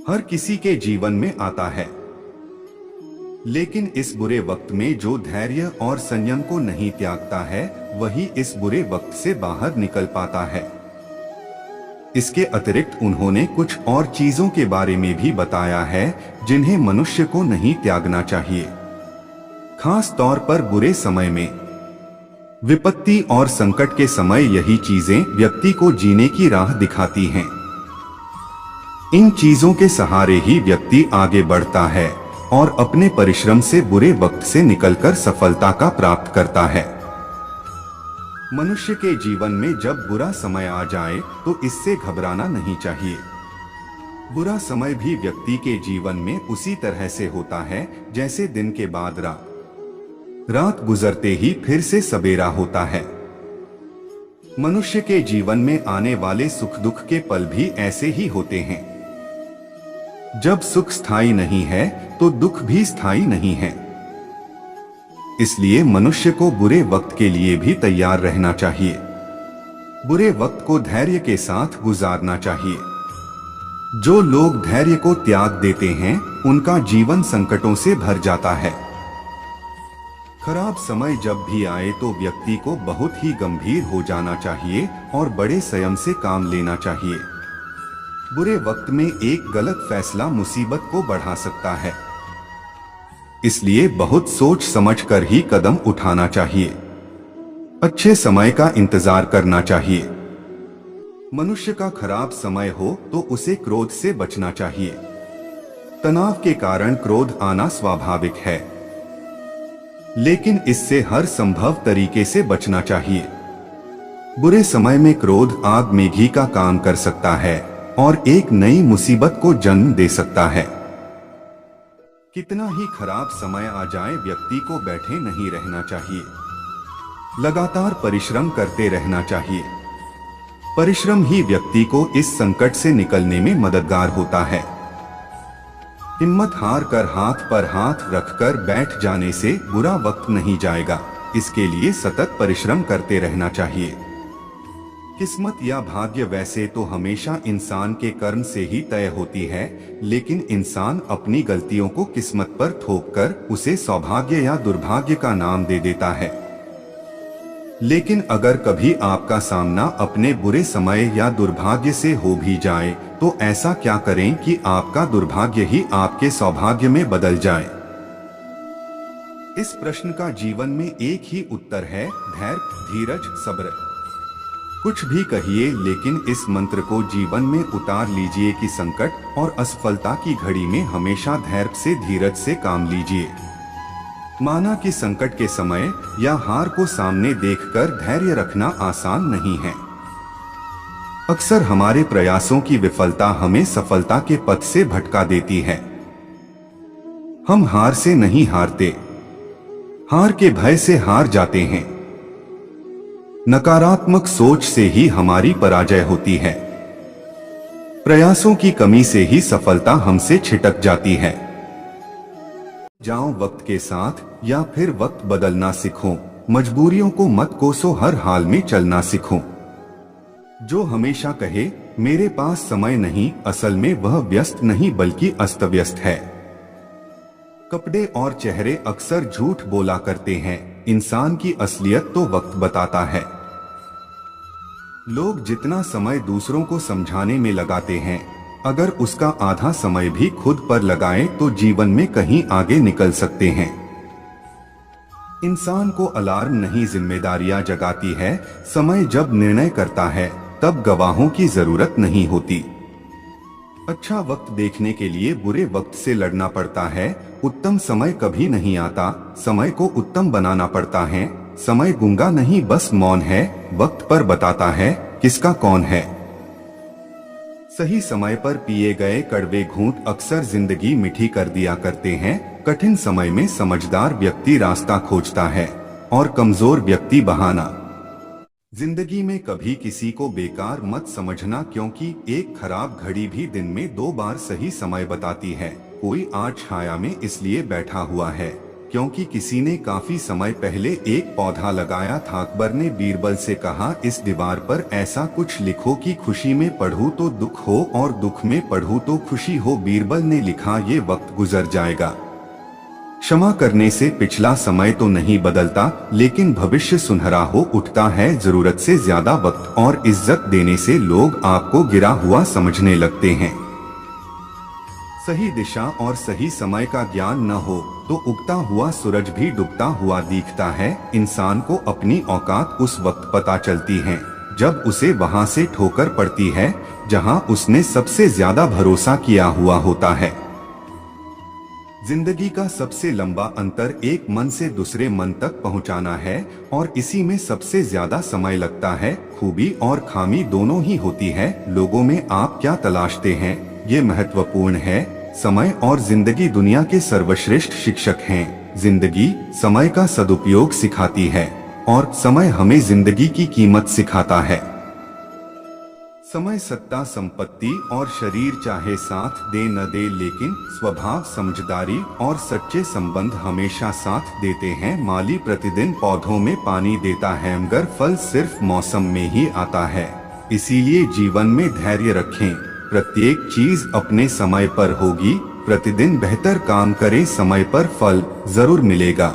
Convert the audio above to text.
हर किसी के जीवन में आता है, लेकिन इस बुरे वक्त में जो धैर्य और संयम को नहीं त्यागता है वही इस बुरे वक्त से बाहर निकल पाता है। इसके अतिरिक्त उन्होंने कुछ और चीजों के बारे में भी बताया है जिन्हें मनुष्य को नहीं त्यागना चाहिए। खास तौर पर बुरे समय में, विपत्ति और संकट के समय यही चीजें व्यक्ति को जीने की राह दिखाती हैं। इन चीजों के सहारे ही व्यक्ति आगे बढ़ता है और अपने परिश्रम से बुरे वक्त से निकलकर सफलता का प्राप्त करता है। मनुष्य के जीवन में जब बुरा समय आ जाए तो इससे घबराना नहीं चाहिए। बुरा समय भी व्यक्ति के जीवन में उसी तरह से होता है जैसे दिन के बाद रात, रात गुजरते ही फिर से सवेरा होता है। मनुष्य के जीवन में आने वाले सुख दुख के पल भी ऐसे ही होते हैं। जब सुख स्थायी नहीं है तो दुख भी स्थायी नहीं है। इसलिए मनुष्य को बुरे वक्त के लिए भी तैयार रहना चाहिए। बुरे वक्त को धैर्य के साथ गुजारना चाहिए। जो लोग धैर्य को त्याग देते हैं उनका जीवन संकटों से भर जाता है। खराब समय जब भी आए तो व्यक्ति को बहुत ही गंभीर हो जाना चाहिए और बड़े संयम से काम लेना चाहिए। बुरे वक्त में एक गलत फैसला मुसीबत को बढ़ा सकता है, इसलिए बहुत सोच समझकर ही कदम उठाना चाहिए। अच्छे समय का इंतजार करना चाहिए। मनुष्य का खराब समय हो तो उसे क्रोध से बचना चाहिए। तनाव के कारण क्रोध आना स्वाभाविक है, लेकिन इससे हर संभव तरीके से बचना चाहिए। बुरे समय में क्रोध आग में घी का काम कर सकता है और एक नई मुसीबत को जन्म दे सकता है। कितना ही खराब समय आ जाए व्यक्ति को बैठे नहीं रहना चाहिए। लगातार परिश्रम करते रहना चाहिए। परिश्रम ही व्यक्ति को इस संकट से निकलने में मददगार होता है। हिम्मत हार कर हाथ पर हाथ रखकर बैठ जाने से बुरा वक्त नहीं जाएगा। इसके लिए सतत परिश्रम करते रहना चाहिए। किस्मत या भाग्य वैसे तो हमेशा इंसान के कर्म से ही तय होती है, लेकिन इंसान अपनी गलतियों को किस्मत पर थोपकर उसे सौभाग्य या दुर्भाग्य का नाम दे देता है। लेकिन अगर कभी आपका सामना अपने बुरे समय या दुर्भाग्य से हो भी जाए तो ऐसा क्या करें कि आपका दुर्भाग्य ही आपके सौभाग्य में बदल जाए? इस प्रश्न का जीवन में एक ही उत्तर है, धैर्य, धीरज, सब्र। कुछ भी कहिए, लेकिन इस मंत्र को जीवन में उतार लीजिए कि संकट और असफलता की घड़ी में हमेशा धैर्य से, धीरज से काम लीजिए। माना कि संकट के समय या हार को सामने देखकर धैर्य रखना आसान नहीं है। अक्सर हमारे प्रयासों की विफलता हमें सफलता के पथ से भटका देती है। हम हार से नहीं हारते, हार के भय से हार जाते हैं। नकारात्मक सोच से ही हमारी पराजय होती है। प्रयासों की कमी से ही सफलता हमसे छिटक जाती है। जाओ वक्त के साथ या फिर वक्त बदलना सीखो। मजबूरियों को मत कोसो, हर हाल में चलना सीखो। जो हमेशा कहे मेरे पास समय नहीं, असल में वह व्यस्त नहीं बल्कि अस्त व्यस्त है। कपड़े और चेहरे अक्सर झूठ बोला करते हैं, इंसान की असलियत तो वक्त बताता है। लोग जितना समय दूसरों को समझाने में लगाते हैं, अगर उसका आधा समय भी खुद पर लगाएं तो जीवन में कहीं आगे निकल सकते हैं। इंसान को अलार्म नहीं जिम्मेदारियां जगाती है। समय जब निर्णय करता है तब गवाहों की जरूरत नहीं होती। अच्छा वक्त देखने के लिए बुरे वक्त से लड़ना पड़ता है। उत्तम समय कभी नहीं आता, समय को उत्तम बनाना पड़ता है। समय गूंगा नहीं, बस मौन है, वक्त पर बताता है किसका कौन है। सही समय पर पिए गए कड़वे घूंट अक्सर जिंदगी मीठी कर दिया करते हैं। कठिन समय में समझदार व्यक्ति रास्ता खोजता है और कमजोर व्यक्ति बहाना। जिंदगी में कभी किसी को बेकार मत समझना, क्योंकि एक खराब घड़ी भी दिन में 2 बार सही समय बताती है। कोई आज छाया में इसलिए बैठा हुआ है क्योंकि किसी ने काफी समय पहले एक पौधा लगाया था। अकबर ने बीरबल से कहा, इस दीवार पर ऐसा कुछ लिखो कि खुशी में पढ़ूं तो दुख हो और दुख में पढ़ूं तो खुशी हो। बीरबल ने लिखा, ये वक्त गुजर जाएगा। क्षमा करने से पिछला समय तो नहीं बदलता, लेकिन भविष्य सुनहरा हो उठता है। जरूरत से ज्यादा वक्त और इज्जत देने से लोग आपको गिरा हुआ समझने लगते हैं। सही दिशा और सही समय का ज्ञान न हो तो उगता हुआ सूरज भी डूबता हुआ दिखता है। इंसान को अपनी औकात उस वक्त पता चलती है जब उसे वहां से ठोकर पड़ती है जहां उसने सबसे ज्यादा भरोसा किया हुआ होता है। जिंदगी का सबसे लंबा अंतर एक मन से दूसरे मन तक पहुंचाना है और इसी में सबसे ज्यादा समय लगता है। खूबी और खामी दोनों ही होती है। लोगों में आप क्या तलाशते हैं, ये महत्वपूर्ण है। समय और जिंदगी दुनिया के सर्वश्रेष्ठ शिक्षक हैं। जिंदगी समय का सदुपयोग सिखाती है और समय हमें जिंदगी की कीमत सिखाता है। समय सत्ता, संपत्ति और शरीर चाहे साथ दे न दे, लेकिन स्वभाव, समझदारी और सच्चे संबंध हमेशा साथ देते हैं। माली प्रतिदिन पौधों में पानी देता है मगर फल सिर्फ मौसम में ही आता है। इसीलिए जीवन में धैर्य रखें। प्रत्येक चीज अपने समय पर होगी। प्रतिदिन बेहतर काम करें, समय पर फल जरूर मिलेगा।